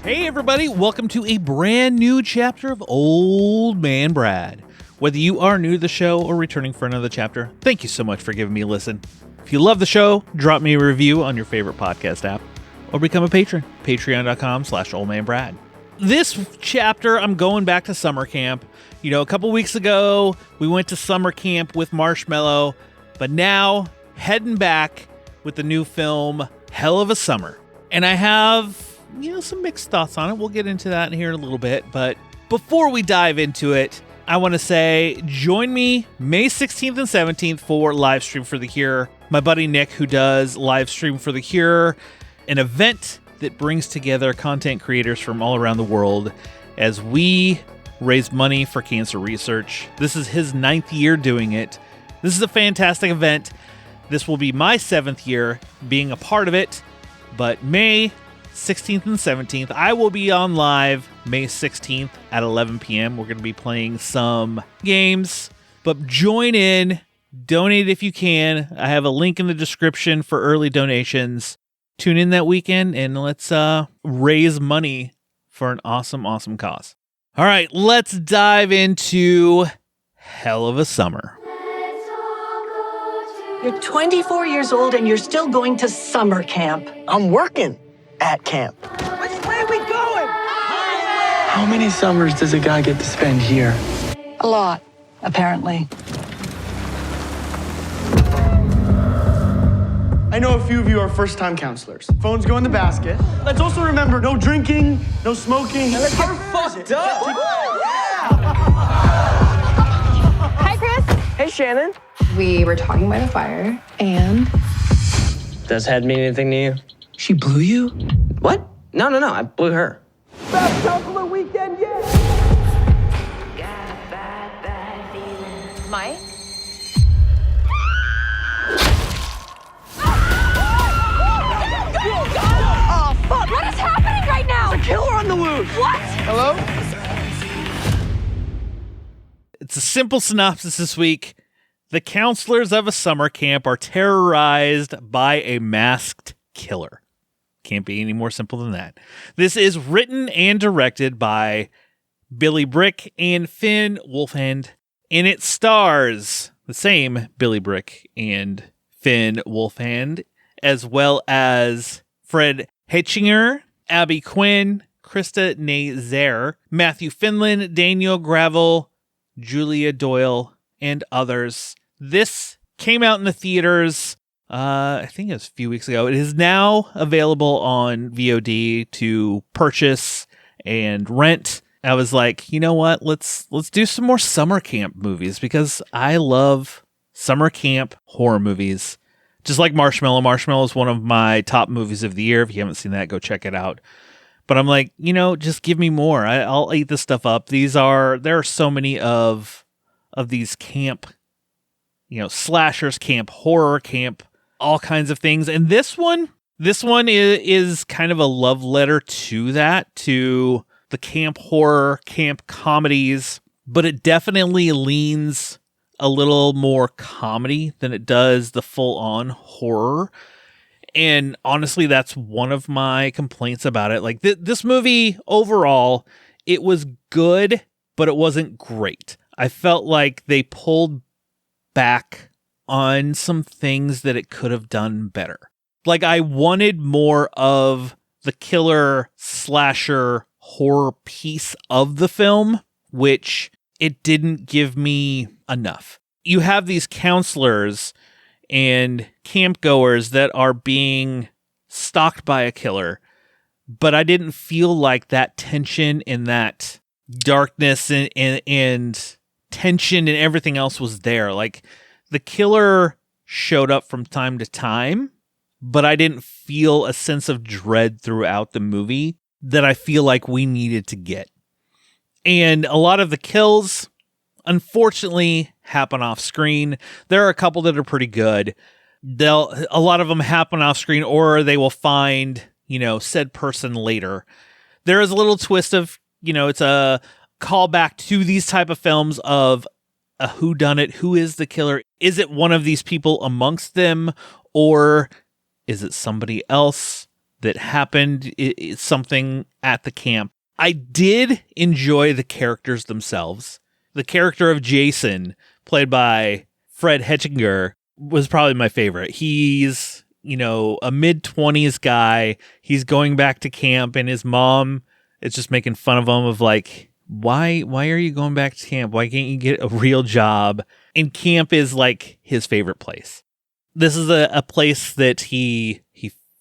Hey everybody, welcome to a brand new chapter of Old Man Brad. Whether you are new to the show or returning for another chapter, thank you so much for giving me a listen. If you love the show, drop me a review on your favorite podcast app or become a patron, patreon.com/oldmanbrad. This chapter, I'm going back to summer camp. You know, a couple weeks ago, we went to summer camp with Marshmallow, but now heading back with the new film, Hell of a Summer. And I have some mixed thoughts on it. We'll get into that here in a little bit. But before we dive into it, I want to say, join me May 16th and 17th for Livestream for the Cure. My buddy Nick, who does Livestream for the Cure, an event that brings together content creators from all around the world as we raise money for cancer research. This is his 9th year doing it. This is a fantastic event. This will be my 7th year being a part of it. But May 16th and 17th, I will be on live May 16th at 11 p.m. We're going to be playing some games, but join in, donate if you can. I have a link in the description for early donations. Tune in that weekend and let's raise money for an awesome, awesome cause. All right, let's dive into Hell of a Summer. You're 24 years old and you're still going to summer camp. I'm working at camp. Which way are we going? How many summers does a guy get to spend here? A lot, apparently. I know a few of you are first-time counselors. Phones go in the basket. Let's also remember, no drinking, no smoking. Let's get fucked up. Hi, Chris. Hey, Shannon. We were talking by the fire, and... Does head mean anything to you? She blew you? What? No, I blew her. Best counselor weekend yet. Mike? Oh, fuck! What is happening right now? There's a killer on the loose. What? Hello? It's a simple synopsis this week. The counselors of a summer camp are terrorized by a masked killer. Can't be any more simple than that. This is written and directed by Billy Brick and Finn Wolfhand, and it stars the same Billy Brick and Finn Wolfhand, as well as Fred Hetchinger, Abby Quinn, Krista Nazer, Matthew Finlan, Daniel Gravel, Julia Doyle, and others. This came out in the theaters, I think it was a few weeks ago. It is now available on VOD to purchase and rent. I was like, you know what? Let's do some more summer camp movies because I love summer camp horror movies. Just like Marshmallow. Marshmallow is one of my top movies of the year. If you haven't seen that, go check it out. But I'm like, just give me more. I'll eat this stuff up. There are so many of these camp, slashers, camp horror, camp, all kinds of things. And this one is kind of a love letter to the camp horror, camp comedies, but it definitely leans a little more comedy than it does the full-on horror. And honestly, that's one of my complaints about it. Like this movie overall, it was good, but it wasn't great. I felt like they pulled back on some things that it could have done better. Like I wanted more of the killer slasher horror piece of the film, which it didn't give me enough. You have these counselors and campgoers that are being stalked by a killer, but I didn't feel like that tension and that darkness and tension and everything else was there. Like the killer showed up from time to time, but I didn't feel a sense of dread throughout the movie that I feel like we needed to get. And a lot of the kills, unfortunately, happen off screen. There are a couple that are pretty good. A lot of them happen off screen, or they will find, said person later. There is a little twist of, it's a callback to these type of films of a whodunit. Who is the killer? Is it one of these people amongst them, or is it somebody else that happened, something at the camp. I did enjoy the characters themselves. The character of Jason, played by Fred Hetchinger, was probably my favorite. He's, a mid-20s guy. He's going back to camp, and his mom is just making fun of him of like, why are you going back to camp? Why can't you get a real job? And camp is like his favorite place. This is a place that he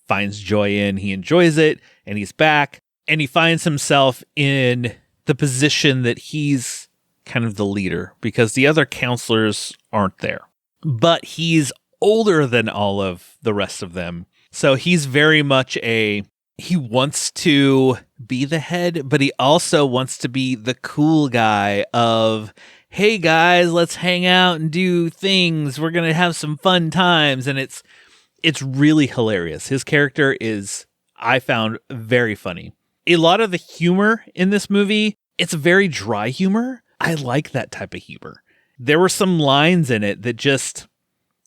finds joy in. He enjoys it, and he's back, and he finds himself in the position that he's kind of the leader because the other counselors aren't there. But he's older than all of the rest of them. So he's very much he wants to be the head, but he also wants to be the cool guy of, hey guys, let's hang out and do things. We're going to have some fun times. And it's really hilarious. His character is, I found, very funny. A lot of the humor in this movie, it's very dry humor. I like that type of humor. There were some lines in it that just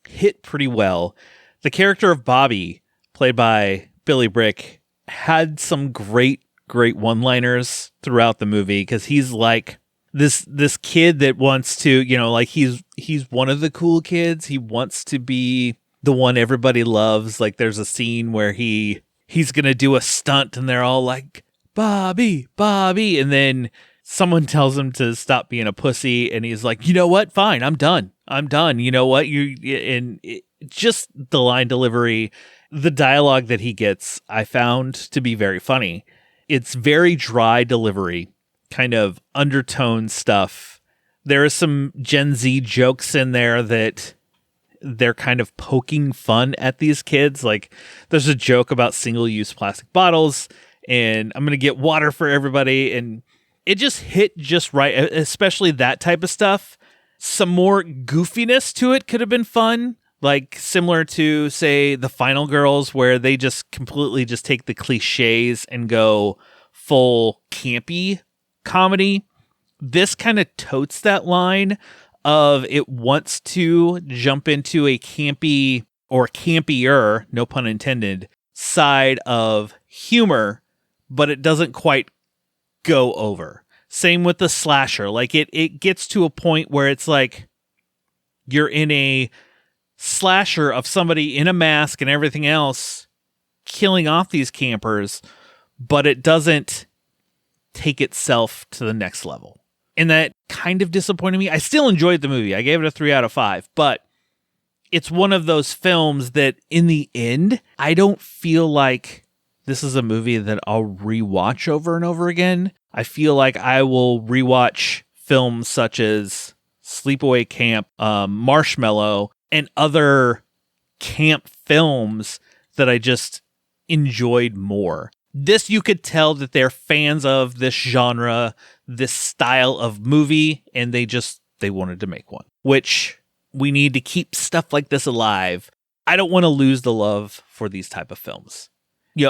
hit pretty well. The character of Bobby, played by Billy Brick, had some great one-liners throughout the movie because he's like this kid that wants to, like he's one of the cool kids. He wants to be the one everybody loves. Like there's a scene where he's going to do a stunt and they're all like, Bobby. And then someone tells him to stop being a pussy. And he's like, you know what? Fine. I'm done. You know what? Just the line delivery, the dialogue that he gets, I found to be very funny. It's very dry delivery, kind of undertone stuff. There is some Gen Z jokes in there that they're kind of poking fun at these kids. Like there's a joke about single-use plastic bottles and I'm going to get water for everybody. And it just hit just right, especially that type of stuff. Some more goofiness to it could have been fun, like similar to, say, The Final Girls, where they just completely just take the cliches and go full campy comedy. This kind of totes that line of it wants to jump into a campy or campier, no pun intended, side of humor, but it doesn't quite go over. Same with the slasher. Like it gets to a point where it's like you're in a slasher of somebody in a mask and everything else killing off these campers, but it doesn't take itself to the next level. And that kind of disappointed me. I still enjoyed the movie. I gave it a 3 out of 5, but it's one of those films that in the end, I don't feel like this is a movie that I'll rewatch over and over again. I feel like I will rewatch films such as Sleepaway Camp, Marshmallow, and other camp films that I just enjoyed more. This, you could tell that they're fans of this genre, this style of movie, and they wanted to make one, which we need to keep stuff like this alive. I don't want to lose the love for these type of films.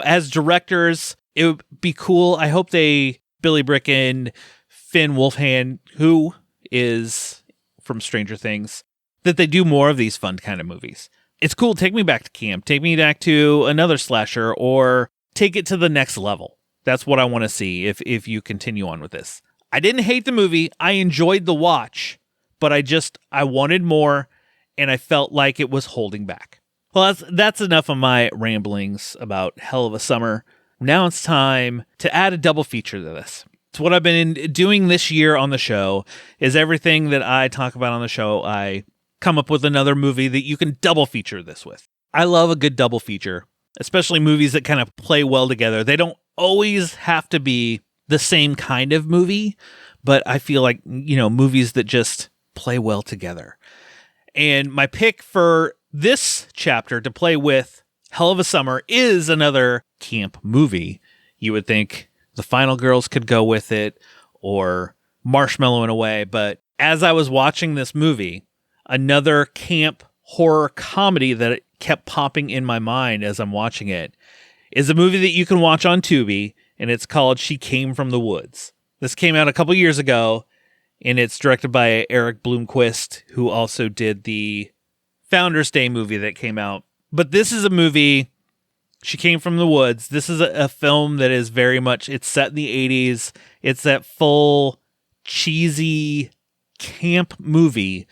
As directors, it would be cool. I hope Billy Brick and Finn Wolfhard, who is from Stranger Things, that they do more of these fun kind of movies. It's cool. Take me back to camp. Take me back to another slasher, or take it to the next level. That's what I want to see if you continue on with this. I didn't hate the movie. I enjoyed the watch, but I wanted more, and I felt like it was holding back. Well, that's enough of my ramblings about Hell of a Summer. Now it's time to add a double feature to this. So what I've been doing this year on the show is everything that I talk about on the show, I come up with another movie that you can double feature this with. I love a good double feature, especially movies that kind of play well together. They don't always have to be the same kind of movie, but I feel like, movies that just play well together. And my pick for this chapter to play with Hell of a Summer is another camp movie. You would think The Final Girls could go with it, or Marshmallow in a way, but as I was watching this movie, another camp horror comedy that kept popping in my mind as I'm watching it is a movie that you can watch on Tubi, and it's called She Came from the Woods. This came out a couple years ago, and it's directed by Eric Blomquist, who also did the Founders Day movie that came out. But this is a movie, She Came from the Woods. This is a film that is very much, it's set in the 80s. It's that full cheesy camp movie.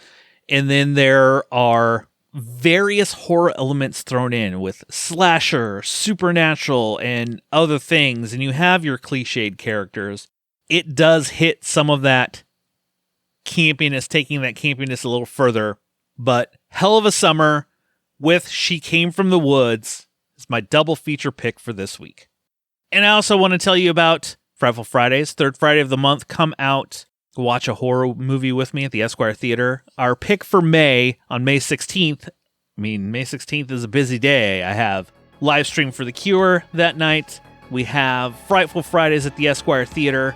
And then there are various horror elements thrown in with slasher, supernatural, and other things. And you have your cliched characters. It does hit some of that campiness, taking that campiness a little further. But hell of a summer with She Came from the Woods is my double feature pick for this week. And I also want to tell you about Frightful Fridays, third Friday of the month. Come out, watch a horror movie with me at the Esquire Theater. Our pick for May on May 16th. May 16th is a busy day. I have Livestream for The Cure that night. We have Frightful Fridays at the Esquire Theater.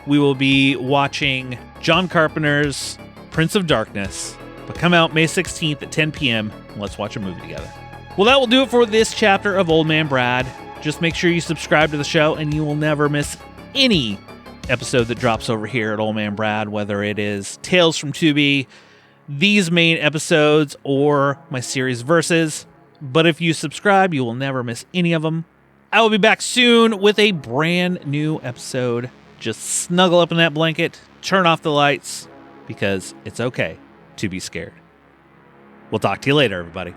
We will be watching John Carpenter's Prince of Darkness. But come out May 16th at 10 p.m. and let's watch a movie together. Well, that will do it for this chapter of Old Man Brad. Just make sure you subscribe to the show and you will never miss any episode that drops over here at Old Man Brad, whether it is Tales from Tubi, these main episodes, or my series Verses. But if you subscribe, you will never miss any of them. I will be back soon with a brand new episode. Just snuggle up in that blanket, turn off the lights, because it's okay to be scared. We'll talk to you later, everybody.